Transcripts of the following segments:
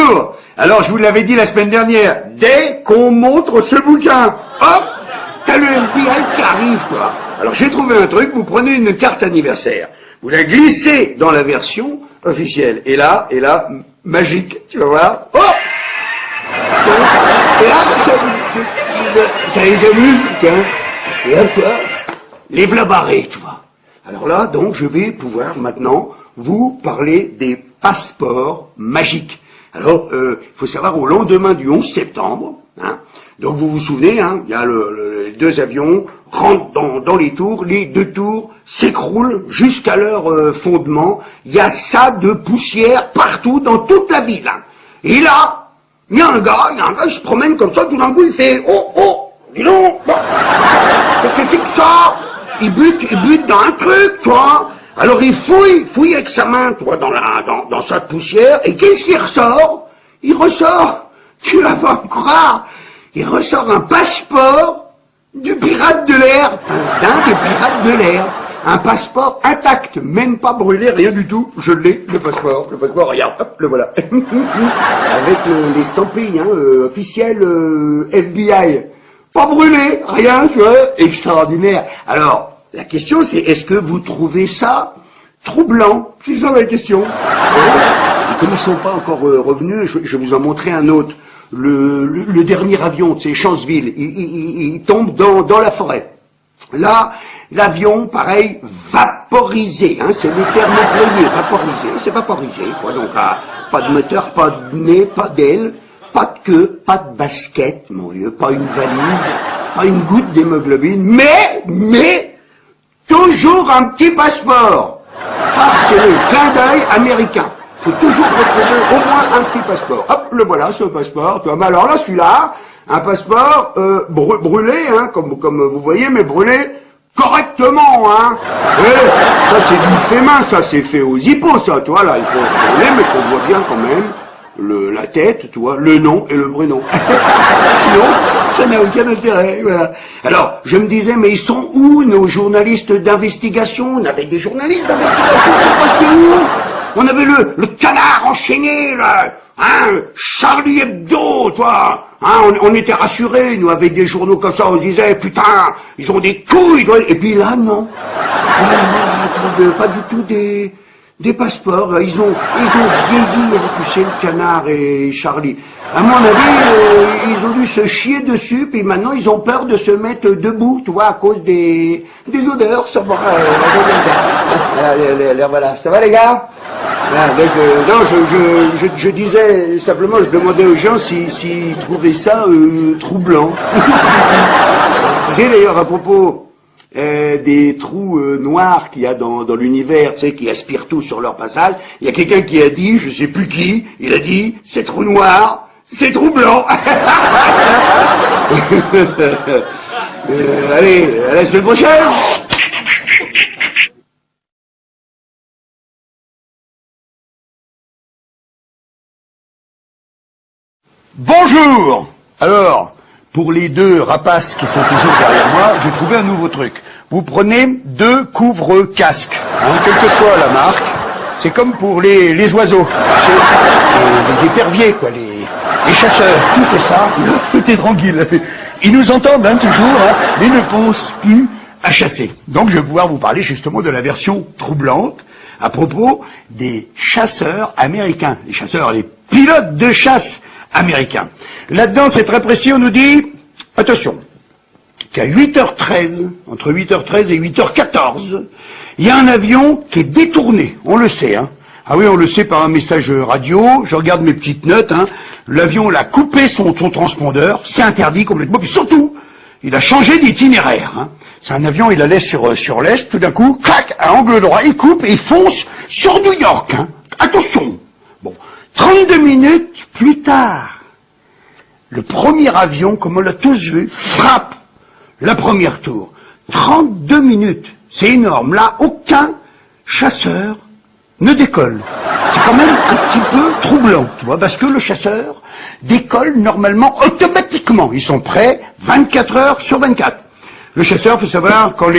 Bonjour. Alors, je vous l'avais dit la semaine dernière, dès qu'on montre ce bouquin, hop, t'as le FBI qui arrive, quoi. Alors, j'ai trouvé un truc, vous prenez une carte anniversaire, vous la glissez dans la version officielle, et là, magique, tu vas voir, oh. Et là, ça les amuse, tiens. Et là, tu vois, les v'là barrés, tu vois. Alors là, donc, je vais pouvoir maintenant vous parler des passeports magiques. Alors, il faut savoir, au lendemain du 11 septembre, hein, donc vous vous souvenez, hein, il y a les deux avions rentrent dans les tours, les deux tours s'écroulent jusqu'à leur fondement, il y a ça de poussière partout dans toute la ville. Hein. Et là, il y a un gars, il se promène comme ça, tout d'un coup il fait « Oh, dis donc, qu'est-ce que c'est que ça ?» Il bute dans un truc, tu vois. Alors il fouille avec sa main, toi, dans sa poussière, et qu'est-ce qu'il ressort? Il ressort, tu vas pas me croire, il ressort un passeport du pirate de l'air, d'un des pirates de l'air, un passeport intact, même pas brûlé, rien du tout, je l'ai, le passeport, regarde, hop, le voilà, avec l'estampille, hein, officiel FBI, pas brûlé, rien, tu vois, extraordinaire. Alors, la question, c'est, est-ce que vous trouvez ça troublant? C'est ça la question. Comme ils ne sont pas encore revenus, je vais vous en montrer un autre. Le dernier avion, c'est Chanceville, il tombe dans la forêt. Là, l'avion, pareil, vaporisé, hein, c'est le terme employé, vaporisé, c'est vaporisé, quoi. Donc, pas de moteur, pas de nez, pas d'aile, pas de queue, pas de basket, mon vieux, pas une valise, pas une goutte d'hémoglobine, mais toujours un petit passeport. Ça, c'est le clin d'œil américain. Il faut toujours retrouver au moins un petit passeport. Hop, le voilà, ce passeport. Mais alors là, celui-là, un passeport brûlé, hein, comme vous voyez, mais brûlé correctement, hein. Et ça, c'est du fait main, ça, c'est fait aux hippos, ça, tu vois, là, il faut brûler, mais qu'on voit bien quand même la tête, tu vois, le nom et le prénom. Sinon, ça n'a aucun intérêt, voilà. Alors, je me disais, mais ils sont où nos journalistes d'investigation? On avait des journalistes d'investigation, c'est passé où? On avait le canard enchaîné, là, hein, Charlie Hebdo, toi, hein, on était rassurés, nous, avec des journaux comme ça, on se disait, putain, ils ont des couilles, toi. Et puis là, non. Là, pas du tout des passeports, ils ont vieilli, hein, tu sais, le canard et Charlie. À mon avis, ils ont dû se chier dessus, puis maintenant ils ont peur de se mettre debout, tu vois, à cause des odeurs, ça va, voilà, ça va les gars? Non, je disais, simplement, je demandais aux gens s'ils trouvaient ça troublant. Tu sais d'ailleurs, à propos des trous noirs qu'il y a dans l'univers, tu sais, qui aspirent tout sur leur passage, il y a quelqu'un qui a dit, je sais plus qui, il a dit, ces trous noirs, c'est troublant. Allez, à la semaine prochaine. Bonjour. Alors, pour les deux rapaces qui sont toujours derrière moi, j'ai trouvé un nouveau truc. Vous prenez 2 couvre-casques, hein, quelle que soit la marque. C'est comme pour les oiseaux, les éperviers, quoi, les chasseurs. Tout fait ça, t'es tranquille. Ils nous entendent, hein, toujours, hein, mais ne pensent plus à chasser. Donc, je vais pouvoir vous parler justement de la version troublante à propos des chasseurs américains. Les chasseurs, les pilotes de chasse américains. Là-dedans, c'est très précis, on nous dit, attention, qu'à 8h13, entre 8h13 et 8h14, il y a un avion qui est détourné, on le sait, hein. Ah oui, on le sait par un message radio, je regarde mes petites notes, hein. L'avion a coupé son transpondeur, c'est interdit complètement, puis surtout, il a changé d'itinéraire, hein. C'est un avion, il allait sur l'est, tout d'un coup, clac, à angle droit, il coupe et il fonce sur New York, hein. Attention. Bon, 32 minutes plus tard, le premier avion, comme on l'a tous vu, frappe la première tour. 32 minutes, c'est énorme. Là, aucun chasseur ne décolle. C'est quand même un petit peu troublant, tu vois, parce que le chasseur décolle normalement automatiquement. Ils sont prêts 24 heures sur 24. Le chasseur, il faut savoir, quand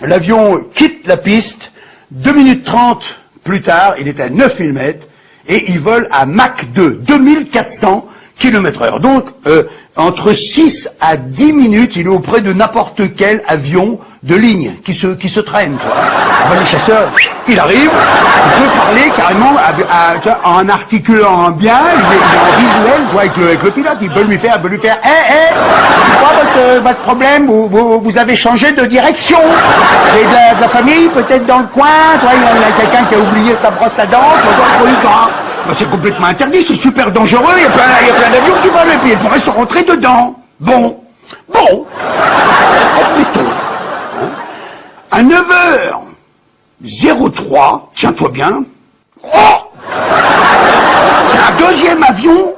l'avion quitte la piste, 2 minutes 30 plus tard, il est à 9000 mètres, et ils volent à Mach 2, 2400 km/h. Donc, entre 6 à 10 minutes, il est auprès de n'importe quel avion de ligne qui se traîne, quoi. Ah ben, le chasseur, il arrive, il peut parler carrément en articulant bien, il est en visuel, quoi, avec le pilote, il peut lui faire, c'est quoi votre problème, vous avez changé de direction, et de la famille, peut-être dans le coin, toi, il y a quelqu'un qui a oublié sa brosse à dents, c'est complètement interdit, c'est super dangereux, il y a plein d'avions qui volent, et puis il faudrait se rentrer dedans. Bon, admettons, hein, à 9h03, tiens-toi bien, un deuxième avion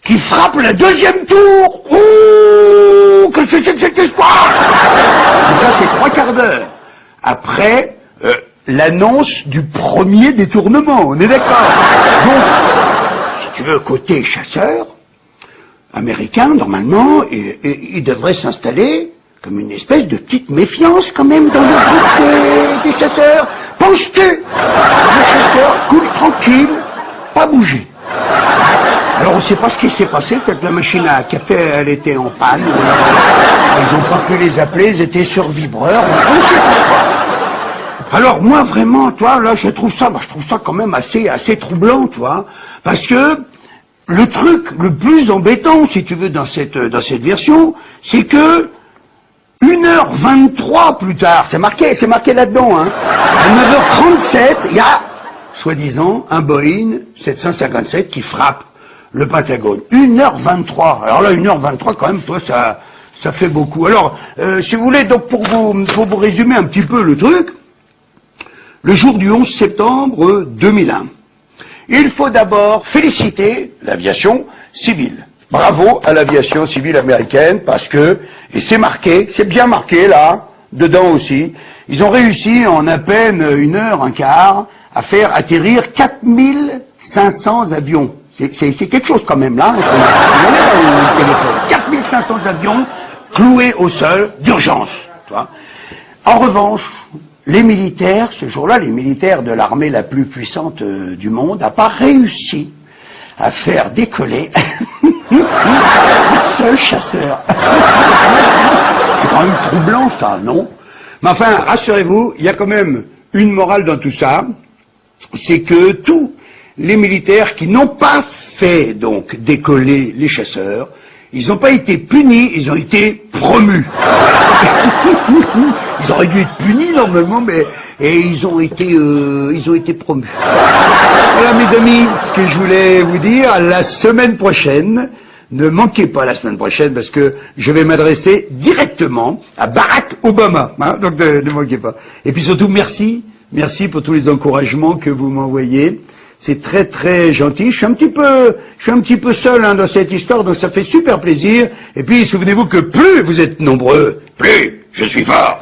qui frappe le deuxième tour. Ouh, que c'est que cette histoire? Donc là, c'est 3/4 d'heure après l'annonce du premier détournement, on est d'accord? Donc, si tu veux, côté chasseur américain, normalement, il devrait s'installer comme une espèce de petite méfiance quand même dans le groupe des chasseurs. Penses-tu? Le chasseur coule tranquille, pas bouger. Alors on ne sait pas ce qui s'est passé, peut-être la machine à café elle était en panne, ils n'ont pas pu les appeler, ils étaient sur vibreur, on ne sait pas. Alors moi vraiment, toi, là je trouve ça quand même assez troublant, tu vois, parce que le truc le plus embêtant, si tu veux, dans cette version, c'est que 1h23 plus tard, c'est marqué là-dedans, hein, à 9h37, il y a, soi-disant, un Boeing 757 qui frappe le Pentagone. 1h23. Alors là, 1h23, quand même, toi, ça fait beaucoup. Alors, si vous voulez, donc, pour vous résumer un petit peu le truc, le jour du 11 septembre 2001, il faut d'abord féliciter l'aviation civile. Bravo à l'aviation civile américaine, parce que, et c'est marqué, c'est bien marqué là, dedans aussi, ils ont réussi en à peine 1h15 à faire atterrir 4500 avions. C'est quelque chose quand même là, 4500 avions cloués au sol d'urgence. En revanche, les militaires, ce jour-là, les militaires de l'armée la plus puissante du monde, n'ont pas réussi à faire décoller un seul chasseur. C'est quand même troublant ça, non? Mais enfin, rassurez-vous, il y a quand même une morale dans tout ça, c'est que tous les militaires qui n'ont pas fait donc décoller les chasseurs, ils n'ont pas été punis, ils ont été promus. Ils auraient dû être punis normalement, mais ils ont été promus. Voilà mes amis, ce que je voulais vous dire, la semaine prochaine, ne manquez pas la semaine prochaine parce que je vais m'adresser directement à Barack Obama, hein, donc ne manquez pas. Et puis surtout merci pour tous les encouragements que vous m'envoyez. C'est très très gentil. Je suis un petit peu seul hein, dans cette histoire, donc ça fait super plaisir. Et puis souvenez-vous que plus vous êtes nombreux, plus je suis fort.